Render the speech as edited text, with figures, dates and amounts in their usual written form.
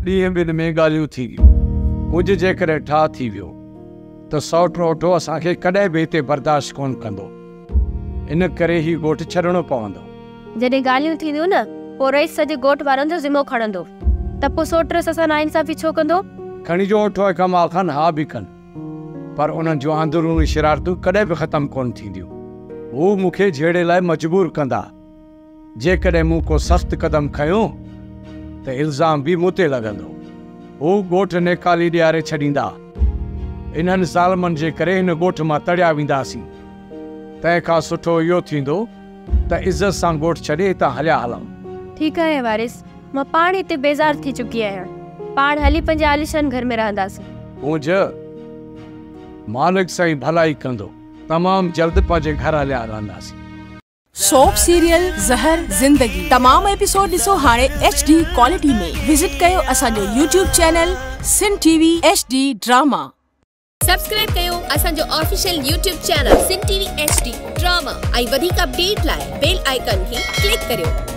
ॾींहं ॿिनि में ॻाल्हियूं थी वियूं। कुझु जेकॾहिं ठा थी वियो त सौट ओठो असांखे कॾहिं बि हिते बर्दाश्त कोन कंदो। इन करे ही ॻोठु छॾणो पवंदो। जॾहिं ॻाल्हियूं थींदियूं न पोइ रईस सॼे ॻोठ वारनि जो ज़िमो खणंदो, त पोइ सोट सां नाइंसाफ़ी छो कंदो? खणी जो ओठो कमाल खान हा बि कनि, पर उन्हनि जूं अंदरूनी शरारतूं कॾहिं बि ख़तमु कोन थींदियूं। हू मूंखे झेड़े लाइ मजबूर कंदा। जेकॾहिं मूं को सख़्तु क़दम खयो त इल्ज़ाम बि मूं ते लॻंदो। हू ॻोठ नेकाली ॾियारे छॾींदा। इन्हनि ज़ालमनि जे करे हिन ॻोठ मां तड़िया वेंदासीं। तंहिंखां सुठो इहो थींदो त इज़त सां ॻोठ छॾे हितां हलिया हलूं। ठीकु आहे वारिस, मां पाण हिते बेज़ार थी चुकी आहियां। पाण हली पंहिंजे आलिशान घर में रहंदासीं। पूंज, मालिक साईं भलाई कंदो। तमामु जल्द पंहिंजे घर हलिया रहंदासीं। सोप सीरियल ज़हर ज़िंदगी तमाम एपिसोड ॾिसो हाणे HD क्वालिटी में। विजिट कयो असांजो YouTube चैनल सिन TV HD ड्रामा। सब्सक्राइब कयो असांजो ऑफिशियल YouTube चैनल सिन TV HD ड्रामा। ऐं वधीक अपडेट लाइ बेल आइकन खे क्लिक करियो।